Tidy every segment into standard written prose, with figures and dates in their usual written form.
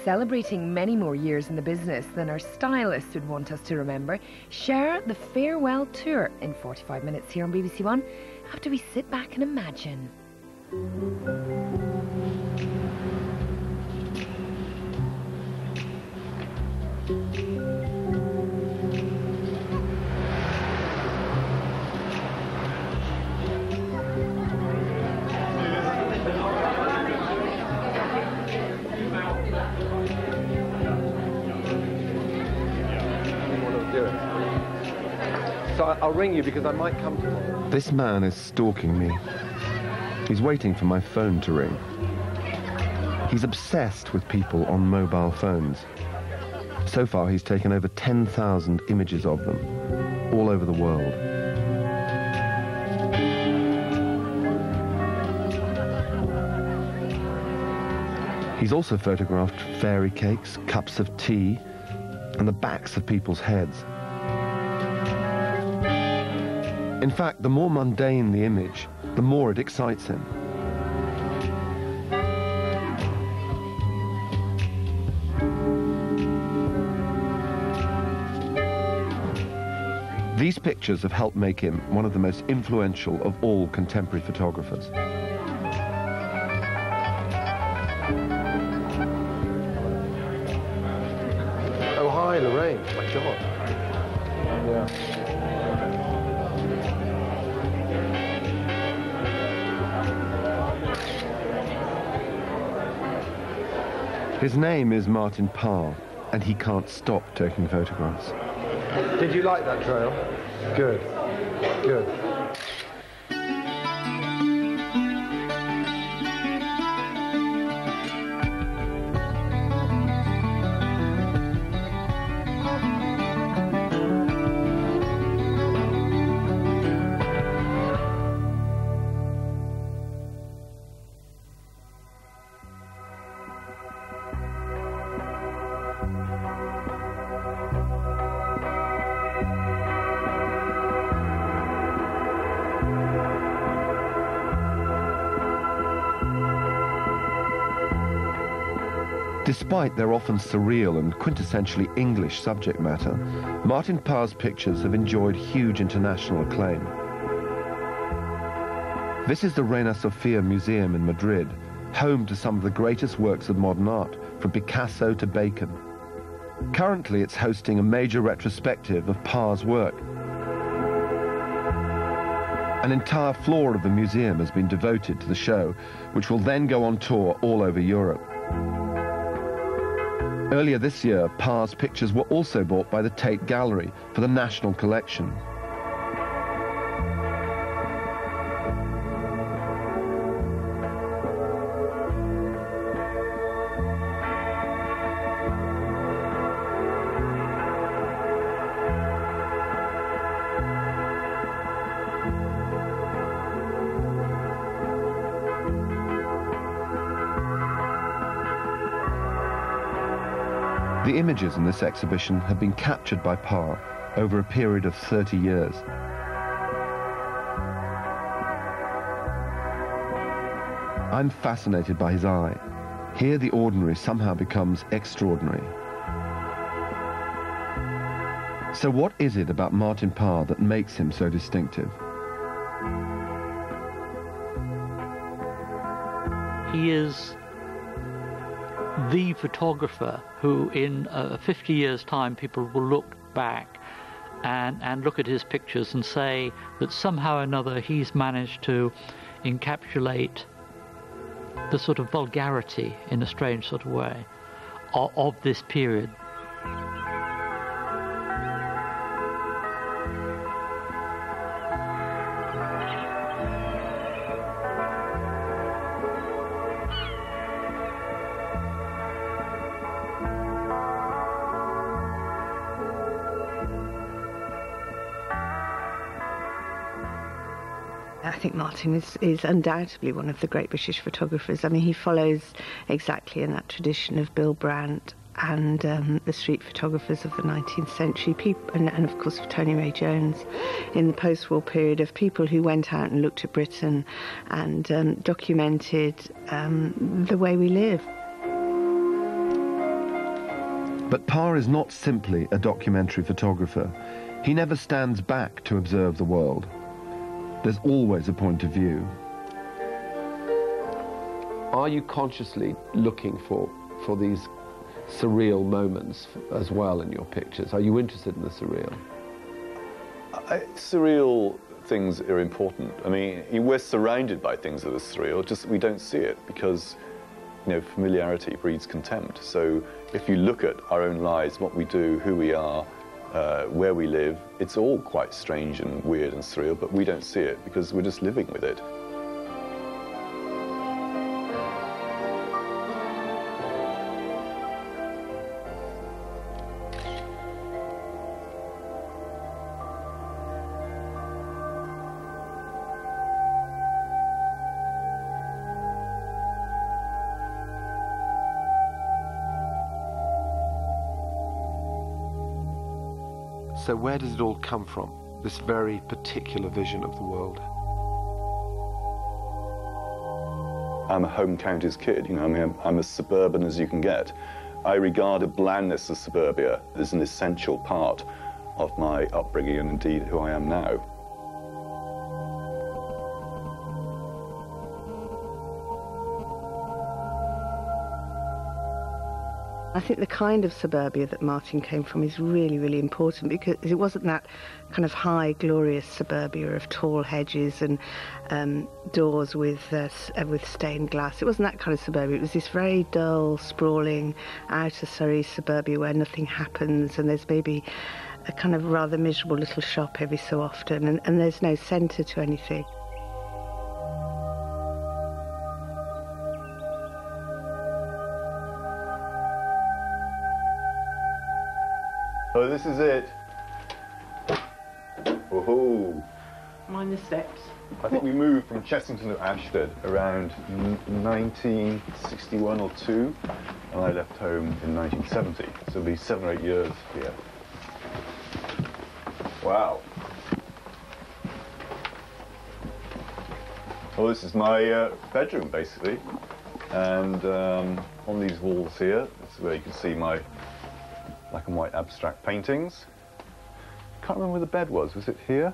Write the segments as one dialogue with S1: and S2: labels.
S1: celebrating many more years in the business than our stylists would want us to remember, share the farewell tour in 45 minutes here on BBC One after we sit back and imagine.
S2: So I'll ring you because I might come tomorrow. This man is stalking me. He's waiting for my phone to ring. He's obsessed with people on mobile phones. So far, he's taken over 10,000 images of them, all over the world. He's also photographed fairy cakes, cups of tea, and the backs of people's heads. In fact, the more mundane the image, the more it excites him. These pictures have helped make him one of the most influential of all contemporary photographers. Oh, hi, Lorraine. My God. Yeah. His name is Martin Parr, and he can't stop taking photographs. Did you like that trail? Good. Good. Despite their often surreal and quintessentially English subject matter, Martin Parr's pictures have enjoyed huge international acclaim. This is the Reina Sofia Museum in Madrid, home to some of the greatest works of modern art, from Picasso to Bacon. Currently, it's hosting a major retrospective of Parr's work. An entire floor of the museum has been devoted to the show, which will then go on tour all over Europe. Earlier this year, Parr's pictures were also bought by the Tate Gallery for the National Collection. The images in this exhibition have been captured by Parr over a period of 30 years. I'm fascinated by his eye. Here the ordinary somehow becomes extraordinary. So what is it about Martin Parr that makes him so distinctive?
S3: He is the photographer who in 50 years' time people will look back and look at his pictures and say that somehow or another he's managed to encapsulate the sort of vulgarity, in a strange sort of way, of this period.
S4: I think Martin is undoubtedly one of the great British photographers. I mean, he follows exactly in that tradition of Bill Brandt and the street photographers of the 19th century, and of course of Tony Ray Jones in the post-war period, of people who went out and looked at Britain and documented the way we live.
S2: But Parr is not simply a documentary photographer. He never stands back to observe the world. There's always a point of view.
S5: Are you consciously looking for these surreal moments as well in your pictures? Are you interested in the surreal?
S6: Surreal things are important. I mean, we're surrounded by things that are surreal, just we don't see it because, you know, familiarity breeds contempt. So if you look at our own lives, what we do, who we are, where we live, it's all quite strange and weird and surreal, but we don't see it because we're just living with it.
S2: So where does it all come from, this very particular vision of the world?
S6: I'm a home counties kid, you know, I mean, I'm as suburban as you can get. I regard a blandness of suburbia as an essential part of my upbringing and indeed who I am now.
S4: I think the kind of suburbia that Martin came from is really, really important because it wasn't that kind of high, glorious suburbia of tall hedges and doors with stained glass. It wasn't that kind of suburbia. It was this very dull, sprawling, outer Surrey suburbia where nothing happens and there's maybe a kind of rather miserable little shop every so often and there's no centre to anything.
S6: Oh, this is it. Woohoo!
S4: Mind the steps.
S6: I think we moved from Chessington to Ashford around 1961 or 2, and I left home in 1970. So it'll be 7 or 8 years here. Wow. Well, this is my bedroom, basically. And on these walls here, this is where you can see my black and white abstract paintings. Can't remember where the bed was. Was it here?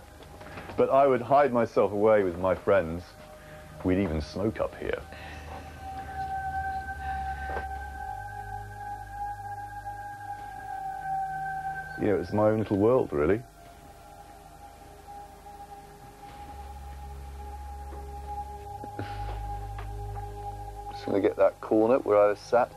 S6: But I would hide myself away with my friends. We'd even smoke up here. You know, it's my own little world, really. Just going to get that corner where I was sat.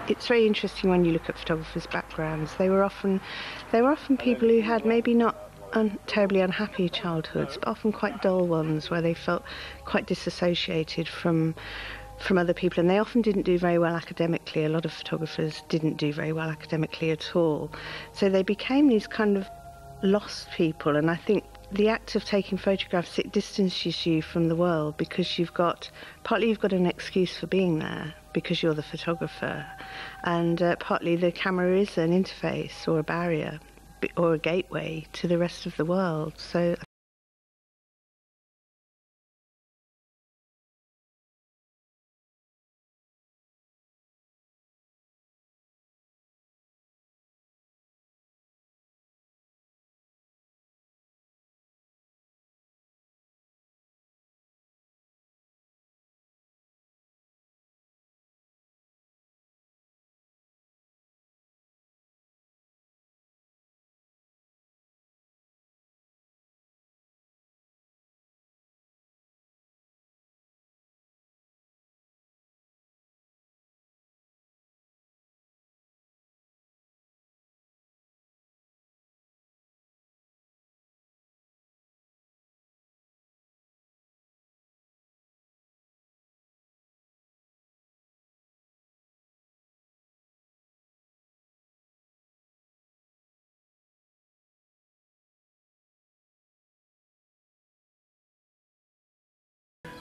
S4: It's very interesting when you look at photographers' backgrounds. They were often people who had maybe not terribly unhappy childhoods, but often quite dull ones where they felt quite disassociated from other people, and they often didn't do very well academically. A lot of photographers didn't do very well academically at all. So they became these kind of lost people, and I think the act of taking photographs, it distances you from the world because partly you've got an excuse for being there because you're the photographer, and partly the camera is an interface or a barrier or a gateway to the rest of the world. So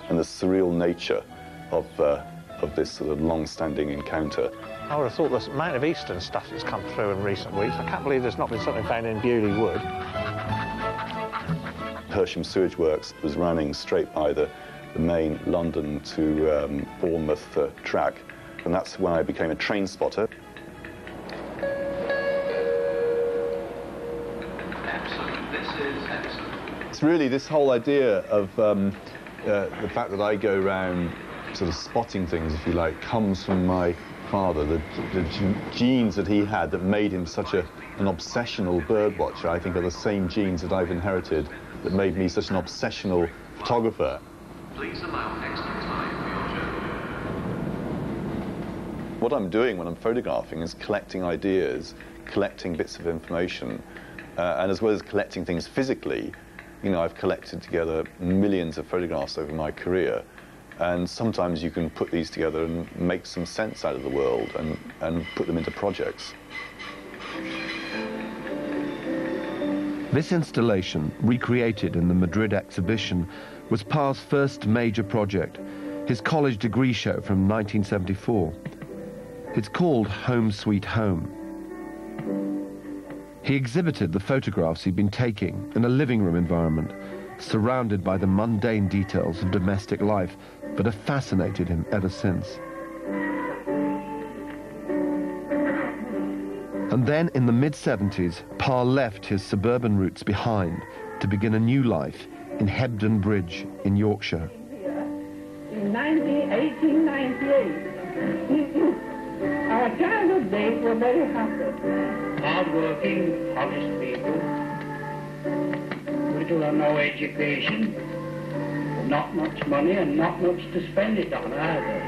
S6: and the surreal nature of of this sort of long-standing encounter.
S7: I would have thought the amount of eastern stuff that's come through in recent weeks, I can't believe there's not been something found in Bewley Wood.
S6: Hersham Sewage Works was running straight by the main London to Bournemouth track, and that's when I became a train spotter. It's really this whole idea of the fact that I go around sort of spotting things, if you like, comes from my father, the genes that he had that made him such an obsessional bird watcher, I think are the same genes that I've inherited that made me such an obsessional photographer.
S8: Please allow extra time for your journey.
S6: What I'm doing when I'm photographing is collecting ideas, collecting bits of information, and as well as collecting things physically, you know, I've collected together millions of photographs over my career, and sometimes you can put these together and make some sense out of the world and put them into projects.
S2: This installation, recreated in the Madrid exhibition, was Parr's first major project, his college degree show from 1974. It's called Home Sweet Home. He exhibited the photographs he'd been taking in a living room environment, surrounded by the mundane details of domestic life that have fascinated him ever since. And then in the mid-70s, Parr left his suburban roots behind to begin a new life in Hebden Bridge in Yorkshire.
S9: In 1898, our childhood days were very happy. Hard-working, honest people, little or no education, not much money and not much to spend it on either.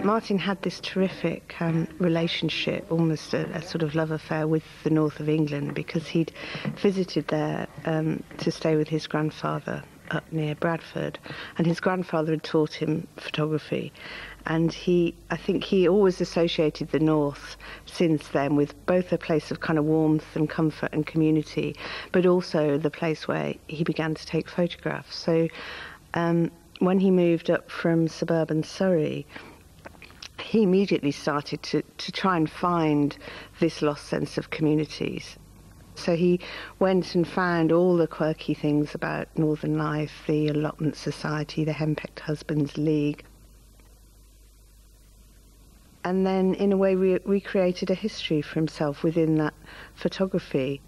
S4: Martin had this terrific relationship, almost a sort of love affair with the north of England, because he'd visited there to stay with his grandfather up near Bradford, and his grandfather had taught him photography, and I think he always associated the north since then with both a place of kind of warmth and comfort and community, but also the place where he began to take photographs. So when he moved up from suburban Surrey, he immediately started to try and find this lost sense of communities. So he went and found all the quirky things about northern life, the allotment society, the Henpecked Husbands League. And then, in a way, recreated a history for himself within that photography.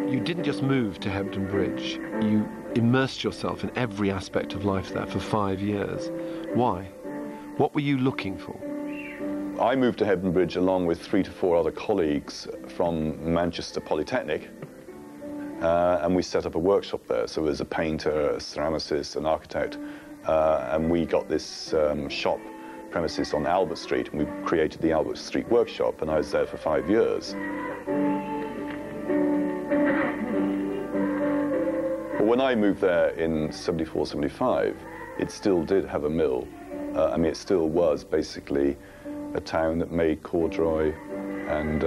S2: You didn't just move to Hebden Bridge, you immersed yourself in every aspect of life there for 5 years. Why? What were you looking for?
S6: I moved to Hebden Bridge along with 3 to 4 other colleagues from Manchester Polytechnic, and we set up a workshop there. So there was a painter, a ceramicist, an architect, and we got this shop premises on Albert Street, and we created the Albert Street Workshop, and I was there for 5 years. But when I moved there in 74, 75, it still did have a mill. I mean, it still was basically a town that made corduroy, and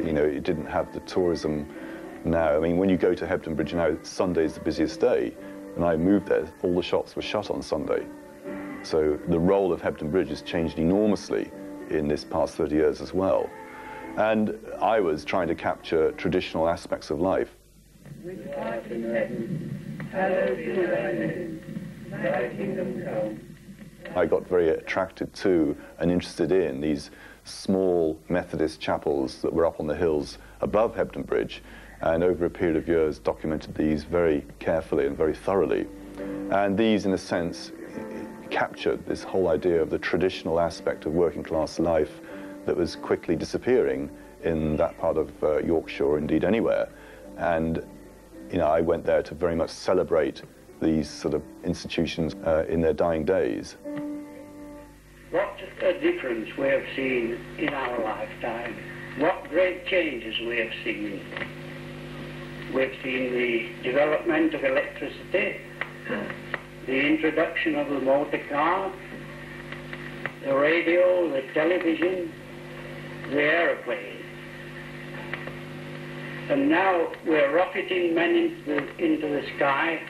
S6: you know, it didn't have the tourism now. I mean, when you go to Hebden Bridge now, Sunday's the busiest day. When I moved there, all the shops were shut on Sunday. So the role of Hebden Bridge has changed enormously in this past 30 years as well. And I was trying to capture traditional aspects of life. I got very attracted to and interested in these small Methodist chapels that were up on the hills above Hebden Bridge, and over a period of years documented these very carefully and very thoroughly. And these, in a sense, captured this whole idea of the traditional aspect of working class life that was quickly disappearing in that part of Yorkshire, or indeed anywhere. And you know, I went there to very much celebrate these sort of institutions in their dying days.
S9: What a difference we have seen in our lifetime. What great changes we have seen. We've seen the development of electricity, the introduction of the motor car, the radio, the television, the aeroplane. And now we're rocketing men into the sky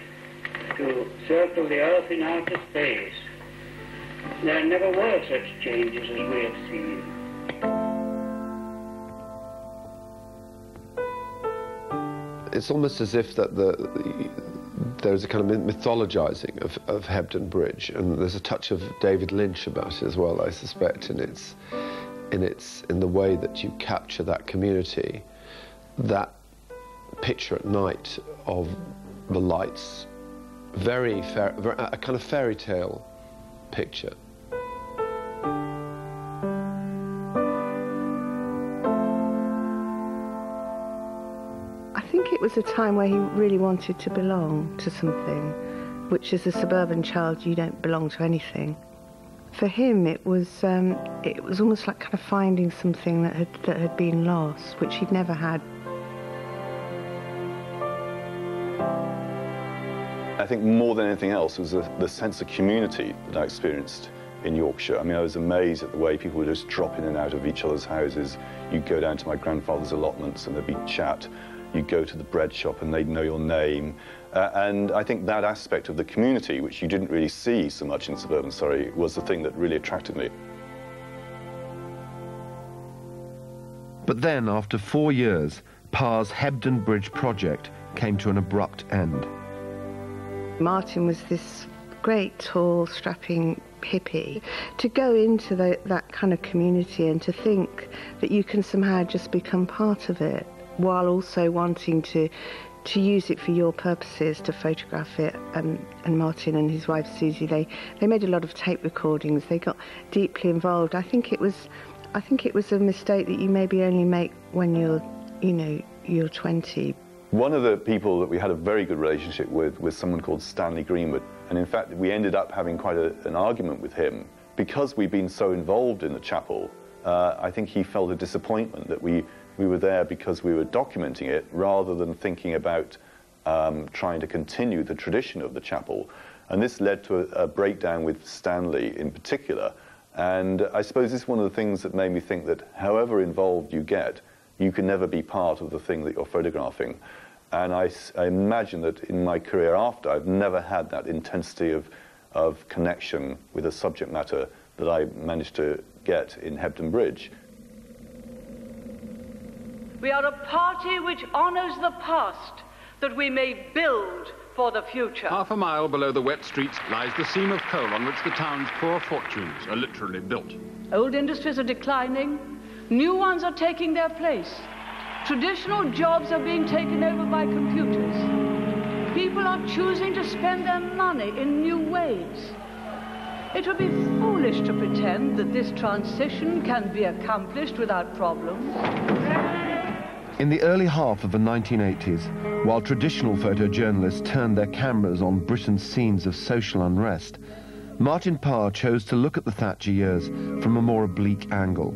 S9: to circle the Earth in outer space. There never were such changes as we have seen.
S5: It's almost as if that there's a kind of mythologizing of Hebden Bridge, and there's a touch of David Lynch about it as well, I suspect, in the way that you capture that community, that picture at night of the lights, a kind of fairy tale picture.
S4: I think it was a time where he really wanted to belong to something, which as a suburban child you don't belong to anything. For him it was almost like kind of finding something that had been lost, which he'd never had.
S6: I think more than anything else was the sense of community that I experienced in Yorkshire. I mean, I was amazed at the way people would just drop in and out of each other's houses. You'd go down to my grandfather's allotments and there'd be chat. You'd go to the bread shop and they'd know your name. And I think that aspect of the community, which you didn't really see so much in suburban Surrey, was the thing that really attracted me.
S2: But then, after 4 years, Parr's Hebden Bridge project came to an abrupt end.
S4: Martin was this great, tall, strapping hippie. To go into that kind of community and to think that you can somehow just become part of it, while also wanting to use it for your purposes, to photograph it. And Martin and his wife Susie, they made a lot of tape recordings. They got deeply involved. I think it was a mistake that you maybe only make when you're 20.
S6: One of the people that we had a very good relationship with was someone called Stanley Greenwood. And in fact, we ended up having quite an argument with him. Because we'd been so involved in the chapel, I think he felt a disappointment that we were there because we were documenting it rather than thinking about trying to continue the tradition of the chapel. And this led to a breakdown with Stanley in particular. And I suppose this is one of the things that made me think that however involved you get, you can never be part of the thing that you're photographing. And I imagine that in my career after, I've never had that intensity of connection with a subject matter that I managed to get in Hebden Bridge.
S10: We are a party which honours the past, that we may build for the future.
S11: Half a mile below the wet streets lies the seam of coal on which the town's poor fortunes are literally built.
S10: Old industries are declining, new ones are taking their place. Traditional jobs are being taken over by computers. People are choosing to spend their money in new ways. It would be foolish to pretend that this transition can be accomplished without problems.
S2: In the early half of the 1980s, while traditional photojournalists turned their cameras on Britain's scenes of social unrest, Martin Parr chose to look at the Thatcher years from a more oblique angle.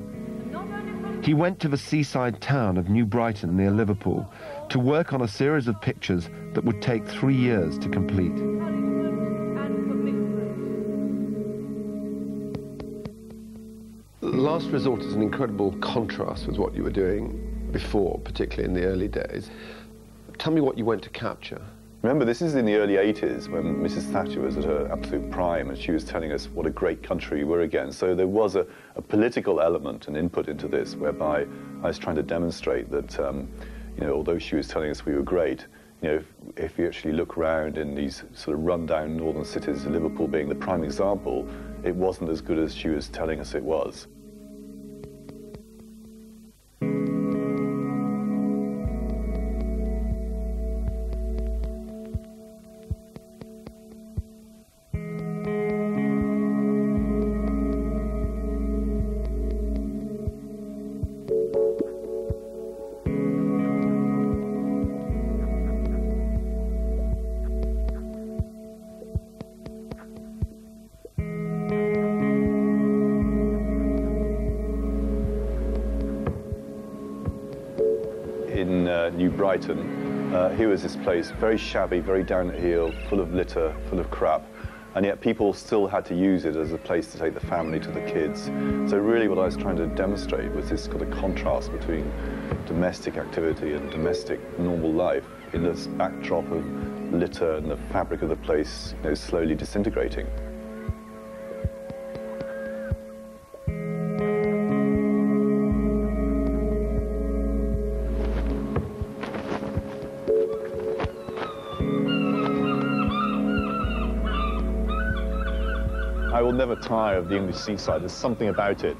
S2: He went to the seaside town of New Brighton near Liverpool to work on a series of pictures that would take 3 years to complete.
S5: Last Resort is an incredible contrast with what you were doing before, particularly in the early days. Tell me what you went to capture.
S6: Remember, this is in the early 80s when Mrs. Thatcher was at her absolute prime and she was telling us what a great country we were again. So there was a political element and input into this whereby I was trying to demonstrate that, although she was telling us we were great, if you actually look around in these sort of run-down northern cities, Liverpool being the prime example, it wasn't as good as she was telling us it was. New Brighton, here was this place, very shabby, very down at heel, full of litter, full of crap. and yet people still had to use it as a place to take the family to the kids. So really what I was trying to demonstrate was this kind of contrast between domestic activity and domestic normal life in this backdrop of litter and the fabric of the place, you know, slowly disintegrating. I will never tire of the English seaside. There's something about it.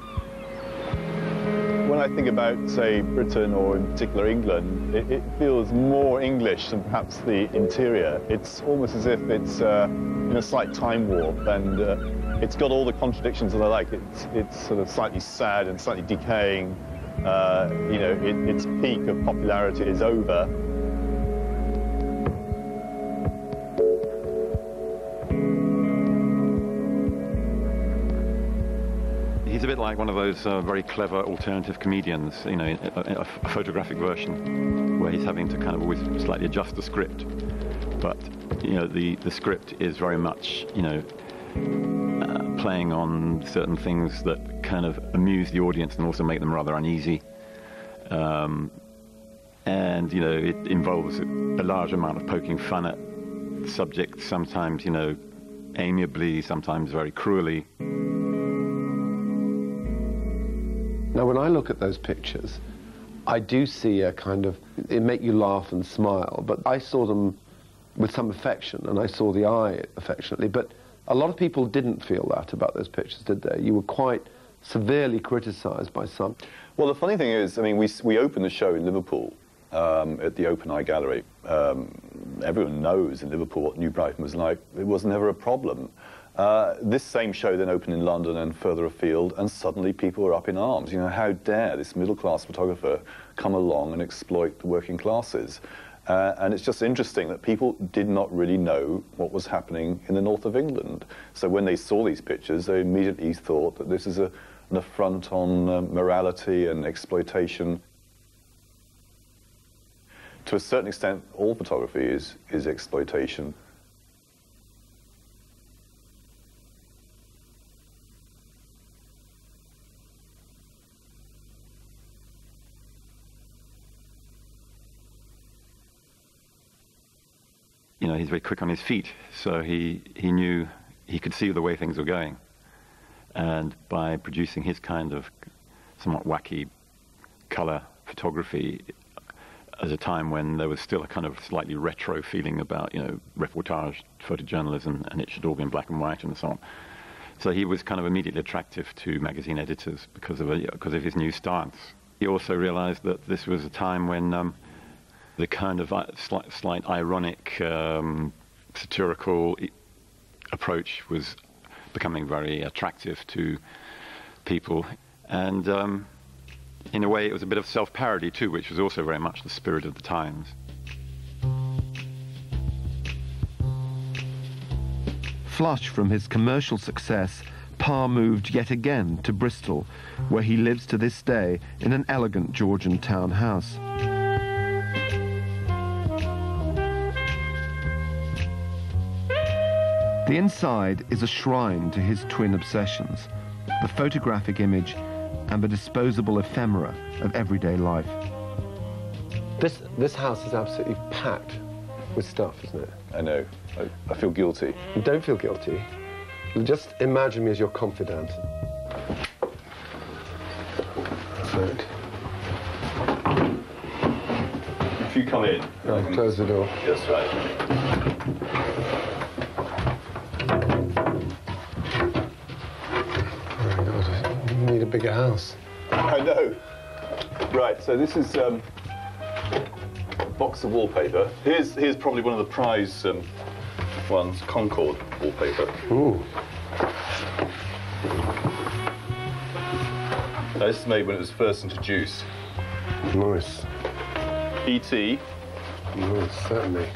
S6: When I think about, say, Britain or in particular England, it feels more English than perhaps the interior. It's almost as if it's in a slight time warp, and it's got all the contradictions that I like. It's sort of slightly sad and slightly decaying. You know, its peak of popularity is over.
S2: He's a bit like one of those very clever alternative comedians, you know, a photographic version, where he's having to kind of always slightly adjust the script. But, you know, the script is very much, you know, playing on certain things that kind of amuse the audience and also make them rather uneasy. And, you know, it involves a large amount of poking fun at subjects, sometimes, you know, amiably, sometimes very cruelly.
S5: Now, when I look at those pictures, I do see a kind of, it make you laugh and smile, but I saw them with some affection, and I saw the eye affectionately, but a lot of people didn't feel that about those pictures, did they? You were quite severely criticised by some.
S6: Well, the funny thing is, I mean, we opened the show in Liverpool at the Open Eye Gallery. Everyone knows in Liverpool what New Brighton was like. It was never a problem. This same show then opened in London and further afield, and suddenly people were up in arms. You know, how dare this middle-class photographer come along and exploit the working classes? And it's just interesting that people did not really know what was happening in the north of England. So when they saw these pictures, they immediately thought that this is an affront on morality and exploitation. To a certain extent, all photography is exploitation.
S2: You know, he's very quick on his feet, so he knew he could see the way things were going. And by producing his kind of somewhat wacky colour photography at a time when there was still a kind of slightly retro feeling about, you know, reportage photojournalism, and it should all be in black and white and so on. So he was kind of immediately attractive to magazine editors because of his new stance. He also realised that this was a time when the kind of slight ironic, satirical approach was becoming very attractive to people. And in a way, it was a bit of self-parody too, which was also very much the spirit of the times.
S12: Flush from his commercial success, Parr moved yet again to Bristol, where he lives to this day in an elegant Georgian townhouse. The inside is a shrine to his twin obsessions, the photographic image and the disposable ephemera of everyday life.
S5: This house is absolutely packed with stuff, isn't it?
S6: I know. I feel guilty.
S5: You don't feel guilty. Just imagine me as your confidant. Look.
S6: If you come in...
S5: Right, close the door.
S6: That's right.
S5: Need a bigger house.
S6: I know. Right, so this is a box of wallpaper. Here's probably one of the prize ones, Concord wallpaper.
S5: Ooh.
S6: This is made when it was first introduced.
S5: Nice.
S6: E.T.
S5: Nice, certainly.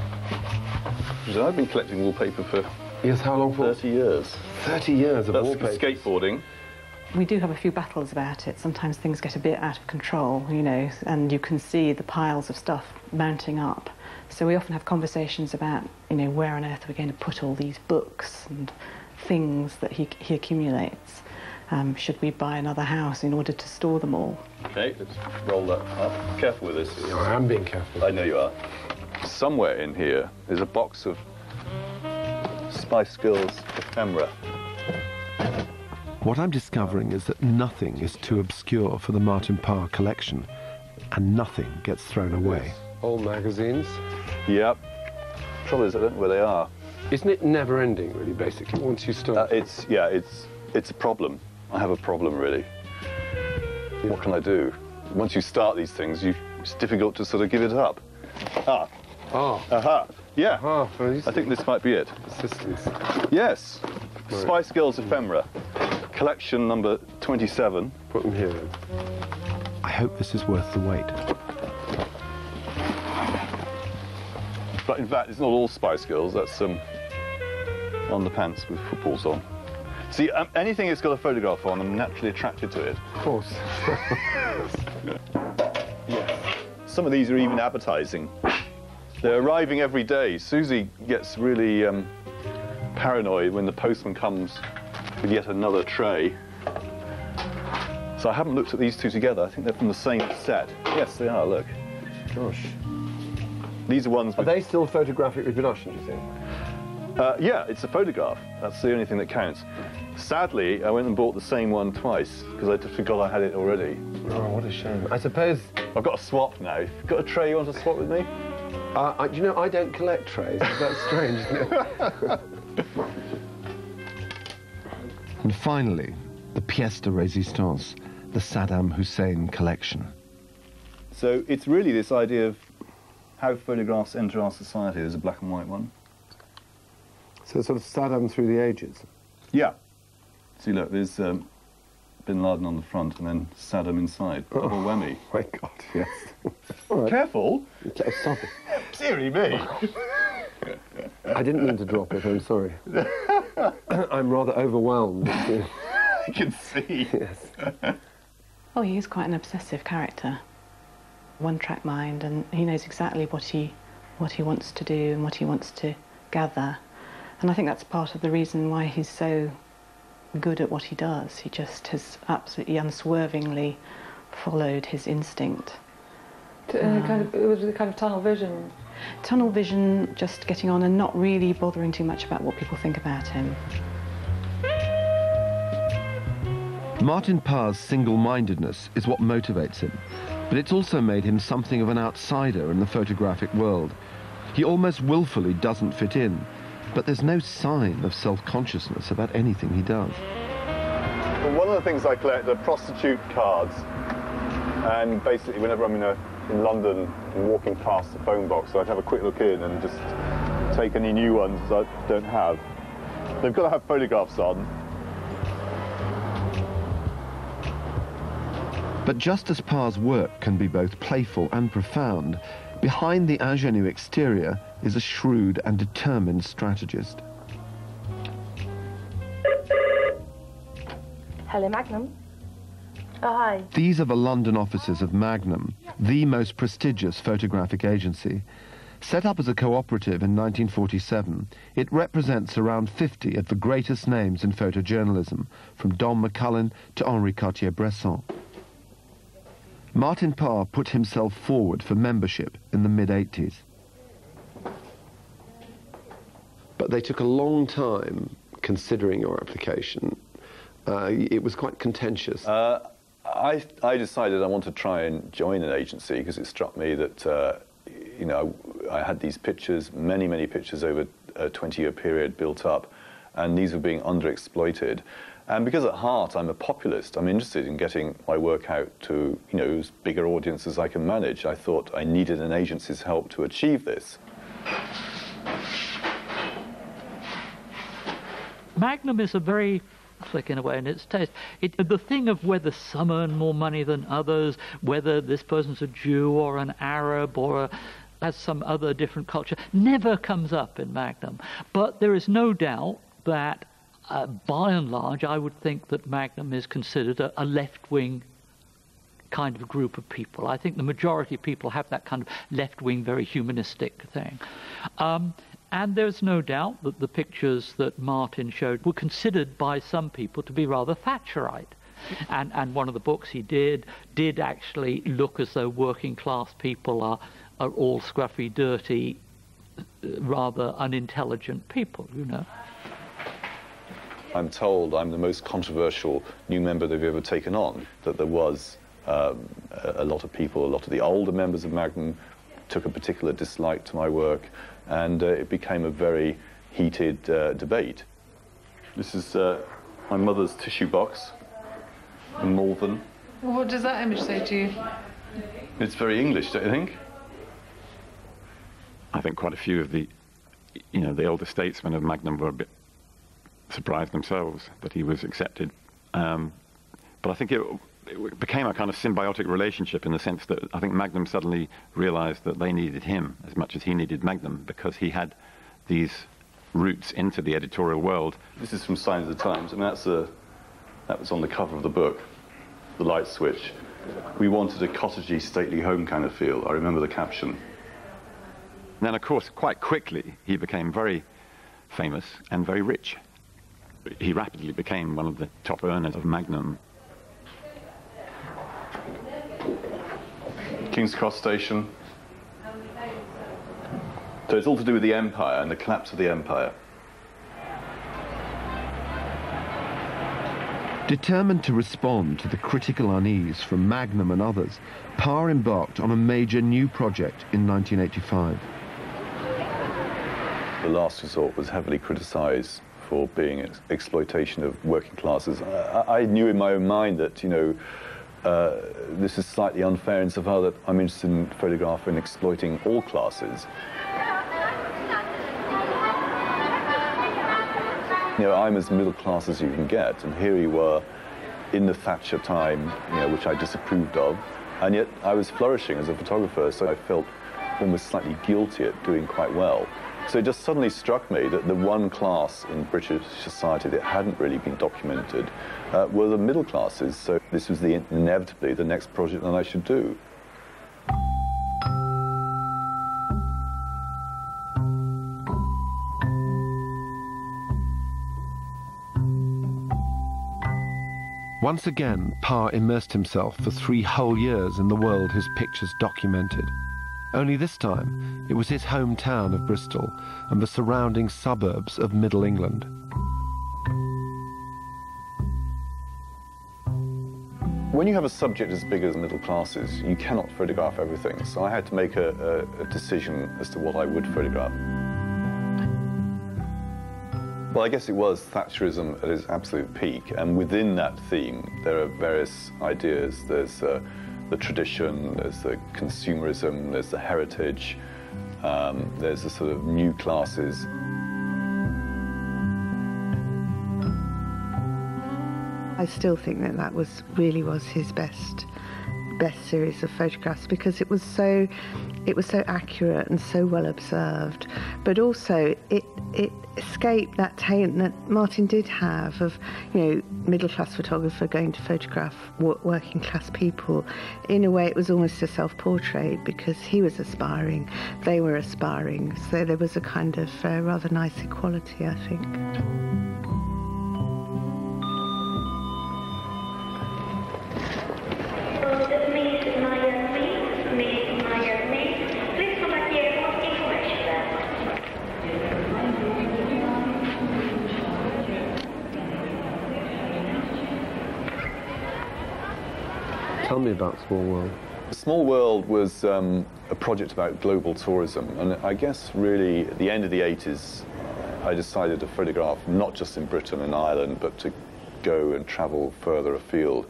S6: So I've been collecting wallpaper for...
S5: Yes, how long for?
S6: 30 years.
S5: 30 years of wallpaper.
S6: That's skateboarding.
S13: We do have a few battles about it. Sometimes things get a bit out of control, you know, and you can see the piles of stuff mounting up. So we often have conversations about, you know, where on earth are we going to put all these books and things that he accumulates? Should we buy another house in order to store them all?
S6: Okay, let's roll that up. Careful with this.
S5: Yeah, I am being careful.
S6: I know you are. Somewhere in here is a box of Spice Girls ephemera.
S12: What I'm discovering is that nothing is too obscure for the Martin Parr collection, and nothing gets thrown away.
S5: Old magazines.
S6: Yep. Trouble is, I don't know where they are.
S5: Isn't it never ending, really, basically, once you start?
S6: It's a problem. I have a problem, really. Yeah. What can I do? Once you start these things, it's difficult to sort of give it up. Ah.
S5: Oh.
S6: Aha. Yeah.
S5: Oh,
S6: I think this might be it.
S5: Assistance.
S6: Yes.
S5: Right.
S6: Spice Girls ephemera. Collection number 27.
S5: Put them here, then.
S12: I hope this is worth the wait.
S6: But in fact, it's not all Spice Girls. That's on the pants with footballs on. See, anything that's got a photograph on, I'm naturally attracted to it.
S5: Of course.
S6: Yes. Some of these are even advertising. They're arriving every day. Susie gets really paranoid when the postman comes with yet another tray. So I haven't looked at these two together. I think they're from the same set. Yes, they are, look.
S5: Gosh.
S6: These are ones with...
S5: Are they still photographic reproduction, do you think?
S6: Yeah, it's a photograph. That's the only thing that counts. Sadly, I went and bought the same one twice, because I just forgot I had it already.
S5: Oh, what a shame. I suppose...
S6: I've got a swap now. Got a tray you want to swap with me?
S5: Do you know, I don't collect trays. That's strange, isn't it?
S12: And finally, the pièce de résistance, the Saddam Hussein collection.
S6: So it's really this idea of how photographs enter our society. There's a black and white one.
S5: So sort of Saddam through the ages?
S6: Yeah. See, look, there's Bin Laden on the front and then Saddam inside. Double whammy.
S5: Oh my God, yes. All right.
S6: Careful.
S5: Okay, stop it.
S6: Deary me.
S5: I didn't mean to drop it, I'm sorry. I'm rather overwhelmed.
S6: I can see.
S5: Yes.
S13: Oh, he is quite an obsessive character. One-track mind, and he knows exactly what he wants to do and what he wants to gather. And I think that's part of the reason why he's so good at what he does. He just has absolutely unswervingly followed his instinct.
S14: It was a kind of tunnel vision.
S13: Tunnel vision, just getting on and not really bothering too much about what people think about him.
S12: Martin Parr's single-mindedness is what motivates him, but it's also made him something of an outsider in the photographic world. He almost willfully doesn't fit in, but there's no sign of self-consciousness about anything he does.
S6: Well, one of the things I collect are prostitute cards, and basically whenever I'm in London and walking past the phone box, I'd have a quick look in and just take any new ones that I don't have. They've got to have photographs on.
S12: But just as Parr's work can be both playful and profound, behind the ingenue exterior is a shrewd and determined strategist.
S15: Hello, Magnum. Oh, hi.
S12: These are the London offices of Magnum, the most prestigious photographic agency. Set up as a cooperative in 1947, it represents around 50 of the greatest names in photojournalism, from Don McCullin to Henri Cartier-Bresson. Martin Parr put himself forward for membership in the mid-80s.
S5: But they took a long time considering your application. It was quite contentious.
S6: I decided I wanted to try and join an agency because it struck me that, you know, I had these pictures, many pictures over a 20-year period built up, and these were being underexploited. And because at heart I'm a populist, I'm interested in getting my work out to, you know, as bigger audience as I can manage. I thought I needed an agency's help to achieve this.
S3: Magnum is a very Catholic in a way in its taste. The thing of whether some earn more money than others, whether this person's a Jew or an Arab or has some other different culture, never comes up in Magnum. But there is no doubt that by and large, I would think that Magnum is considered a left-wing kind of group of people. I think the majority of people have that kind of left-wing, very humanistic thing. And there's no doubt that the pictures that Martin showed were considered by some people to be rather Thatcherite. And one of the books he did actually look as though working class people are all scruffy, dirty, rather unintelligent people, you know.
S6: I'm told I'm the most controversial new member they've ever taken on, that there was a lot of people, a lot of the older members of Magnum took a particular dislike to my work, and it became a very heated debate. This is my mother's tissue box in Malvern.
S14: Well, what does that image say to you?
S6: It's very English, don't you think?
S16: I think quite a few of the, the older statesmen of Magnum were a bit surprised themselves that he was accepted. But I think it became a kind of symbiotic relationship in the sense that I think Magnum suddenly realized that they needed him as much as he needed Magnum, because he had these roots into the editorial world.
S6: This is from Signs of the Times. I mean, that was on the cover of the book, the light switch. We wanted a cottagey, stately home kind of feel. I remember the caption.
S16: And then, of course, quite quickly, he became very famous and very rich. He rapidly became one of the top earners of Magnum.
S6: King's Cross Station. So it's all to do with the empire and the collapse of the empire.
S12: Determined to respond to the critical unease from Magnum and others, Parr embarked on a major new project in 1985.
S6: The Last Resort was heavily criticised for being exploitation of working classes. I knew in my own mind that, this is slightly unfair insofar that I'm interested in photographing and exploiting all classes. I'm as middle class as you can get, and here you were in the Thatcher time, which I disapproved of, and yet I was flourishing as a photographer, so I felt almost slightly guilty at doing quite well. So it just suddenly struck me that the one class in British society that hadn't really been documented were the middle classes, so this was inevitably the next project that I should do.
S12: Once again, Parr immersed himself for 3 whole years in the world his pictures documented. Only this time, it was his hometown of Bristol and the surrounding suburbs of Middle England.
S6: When you have a subject as big as middle classes, you cannot photograph everything, so I had to make a decision as to what I would photograph. Well, I guess it was Thatcherism at its absolute peak, and within that theme there are various ideas. There's the tradition, there's the consumerism, there's the heritage, there's the sort of new classes.
S4: I still think that really was his best series of photographs, because it was so accurate and so well observed, but also it escaped that taint that Martin did have of, middle class photographer going to photograph working class people. In a way, it was almost a self-portrait, because he was aspiring, they were aspiring, so there was a kind of rather nice equality, I think.
S5: Tell me about Small World.
S6: Small World was a project about global tourism, and I guess really at the end of the 80s I decided to photograph not just in Britain and Ireland, but to go and travel further afield.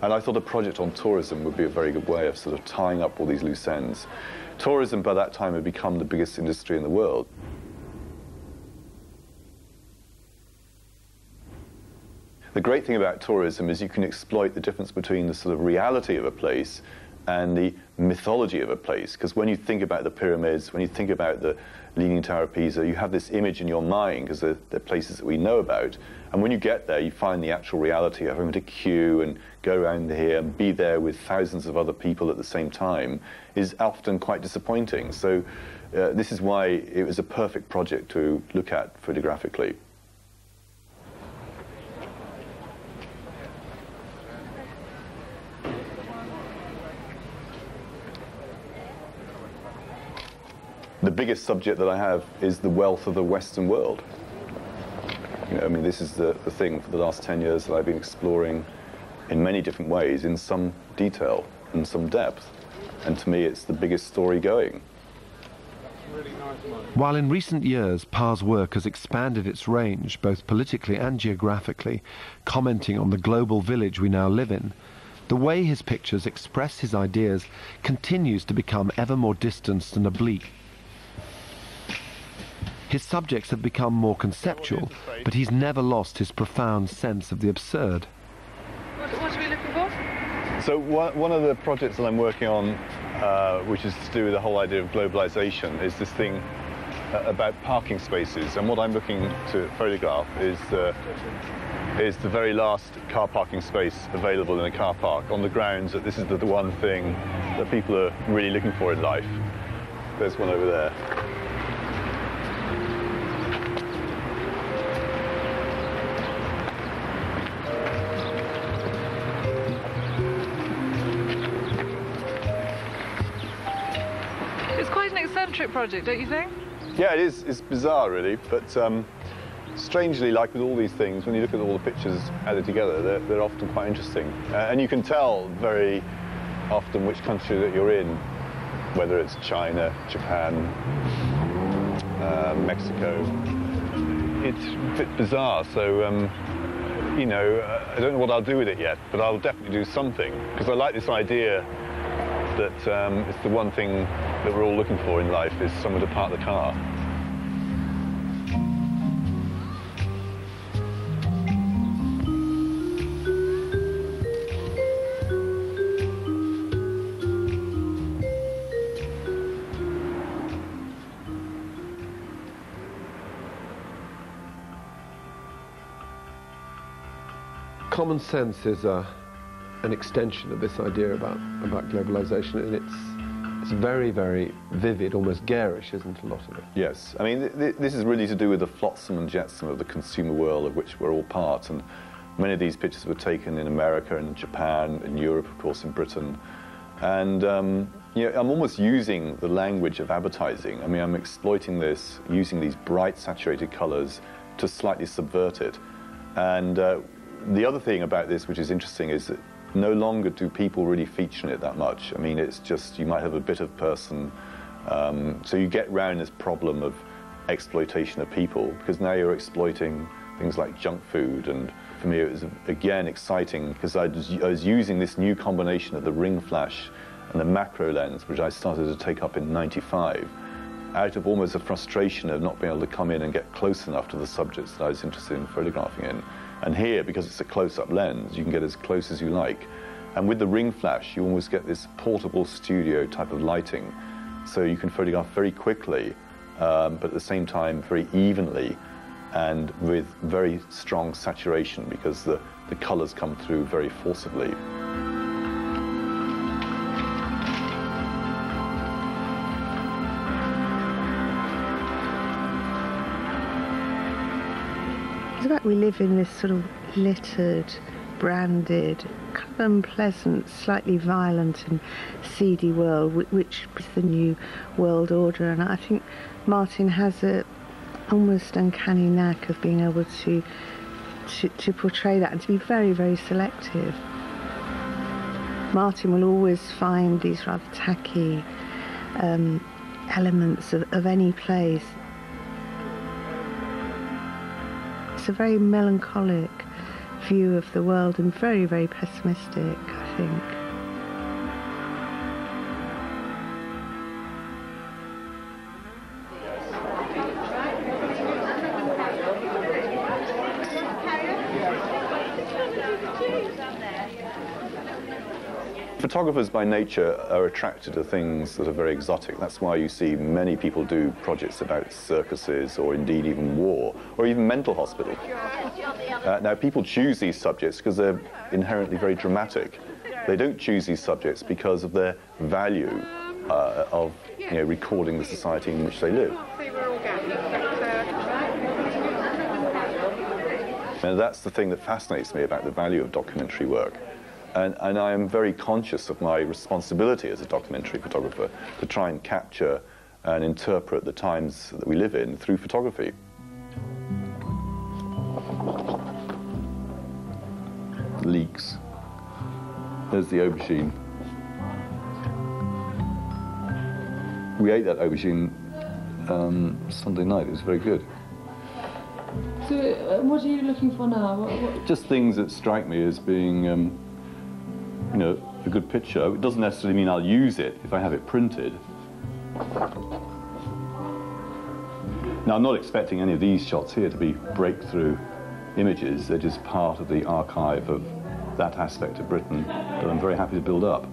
S6: And I thought a project on tourism would be a very good way of sort of tying up all these loose ends. Tourism by that time had become the biggest industry in the world. The great thing about tourism is you can exploit the difference between the sort of reality of a place and the mythology of a place. Because when you think about the pyramids, when you think about the Leaning Tower of Pisa, you have this image in your mind, because they're places that we know about. And when you get there, you find the actual reality of having to queue and go around here and be there with thousands of other people at the same time is often quite disappointing. So this is why it was a perfect project to look at photographically. The biggest subject that I have is the wealth of the Western world. You know, I mean, this is the thing for the last 10 years that I've been exploring in many different ways, in some detail and some depth. And to me, it's the biggest story going.
S12: While in recent years Parr's work has expanded its range, both politically and geographically, commenting on the global village we now live in, the way his pictures express his ideas continues to become ever more distanced and oblique. His subjects have become more conceptual, but he's never lost his profound sense of the absurd.
S15: What are we looking for?
S6: So one of the projects that I'm working on, which is to do with the whole idea of globalization, is this thing about parking spaces. And what I'm looking to photograph is the very last car parking space available in a car park, on the grounds that this is the one thing that people are really looking for in life. There's one over there.
S15: Project, don't you think?
S6: Yeah, it is. It's bizarre, really, but strangely, like with all these things, when you look at all the pictures added together, they're often quite interesting. And you can tell very often which country that you're in, whether it's China, Japan, Mexico. It's a bit bizarre, so you know, I don't know what I'll do with it yet, but I'll definitely do something, because I like this idea that it's the one thing that we're all looking for in life, is somewhere to park the car.
S2: Common sense is an extension of this idea about globalization, and it's very, very vivid, almost garish, isn't a lot of it?
S6: Yes. I mean, this is really to do with the flotsam and jetsam of the consumer world of which we're all part. And many of these pictures were taken in America and Japan, in Europe, of course, in Britain. And you know, I'm almost using the language of advertising. I mean, I'm exploiting this, using these bright, saturated colors to slightly subvert it. And the other thing about this, which is interesting, is that no longer do people really feature in it that much. I mean, it's just, you might have a bit of person. So you get round this problem of exploitation of people, because now you're exploiting things like junk food. And for me, it was, again, exciting, because I was using this new combination of the ring flash and the macro lens, which I started to take up in '95, out of almost a frustration of not being able to come in and get close enough to the subjects that I was interested in photographing in. And here, because it's a close-up lens, you can get as close as you like. And with the ring flash, you almost get this portable studio type of lighting. So you can photograph very quickly, but at the same time very evenly and with very strong saturation, because the colors come through very forcibly.
S4: It's like we live in this sort of littered, branded, kind of unpleasant, slightly violent and seedy world, which is the new world order. And I think Martin has a almost uncanny knack of being able to portray that and to be very, very selective. Martin will always find these rather tacky elements of any place. It's a very melancholic view of the world and very, very pessimistic, I think.
S6: Photographers by nature are attracted to things that are very exotic. That's why you see many people do projects about circuses, or indeed even war, or even mental hospital. Now, people choose these subjects because they're inherently very dramatic. They don't choose these subjects because of their value of recording the society in which they live. And that's the thing that fascinates me about the value of documentary work. And I am very conscious of my responsibility as a documentary photographer to try and capture and interpret the times that we live in through photography. Leeks. There's the aubergine. We ate that aubergine Sunday night. It was very good.
S14: So what are you looking for now?
S6: Just things that strike me as being, a good picture. It doesn't necessarily mean I'll use it if I have it printed. Now, I'm not expecting any of these shots here to be breakthrough images. They're just part of the archive of that aspect of Britain that I'm very happy to build up.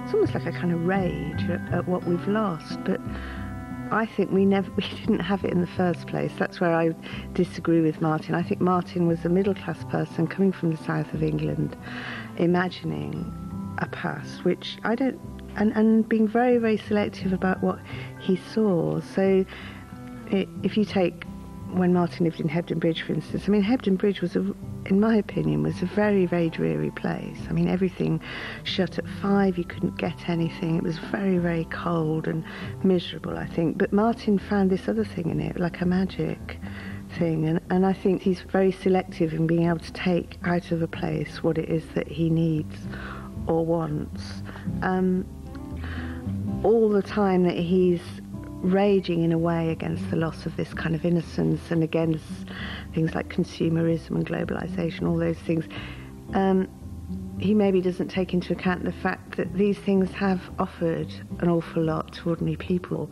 S4: It's almost like a kind of rage at what we've lost, but I think we didn't have it in the first place. That's where I disagree with Martin. I think Martin was a middle-class person coming from the south of England, imagining a past which I don't, and being very, very selective about what he saw. So if you take when Martin lived in Hebden Bridge, for instance, I mean, Hebden Bridge was, in my opinion, was a very, very dreary place. I mean, everything shut at 5, you couldn't get anything. It was very, very cold and miserable, I think. But Martin found this other thing in it, like a magic thing. And I think he's very selective in being able to take out of a place what it is that he needs or wants. All the time that he's raging in a way against the loss of this kind of innocence and against things like consumerism and globalization, all those things, he maybe doesn't take into account the fact that these things have offered an awful lot to ordinary people.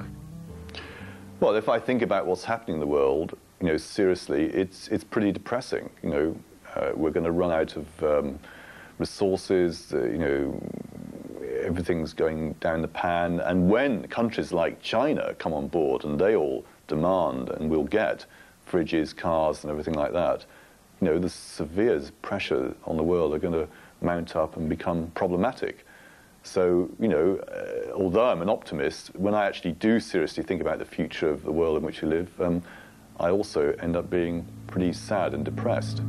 S6: Well, if I think about what's happening in the world, seriously, it's pretty depressing. We're going to run out of resources, everything's going down the pan, and when countries like China come on board and they all demand and will get fridges, cars and everything like that, the severe pressure on the world are going to mount up and become problematic. So, although I'm an optimist, when I actually do seriously think about the future of the world in which we live, I also end up being pretty sad and depressed.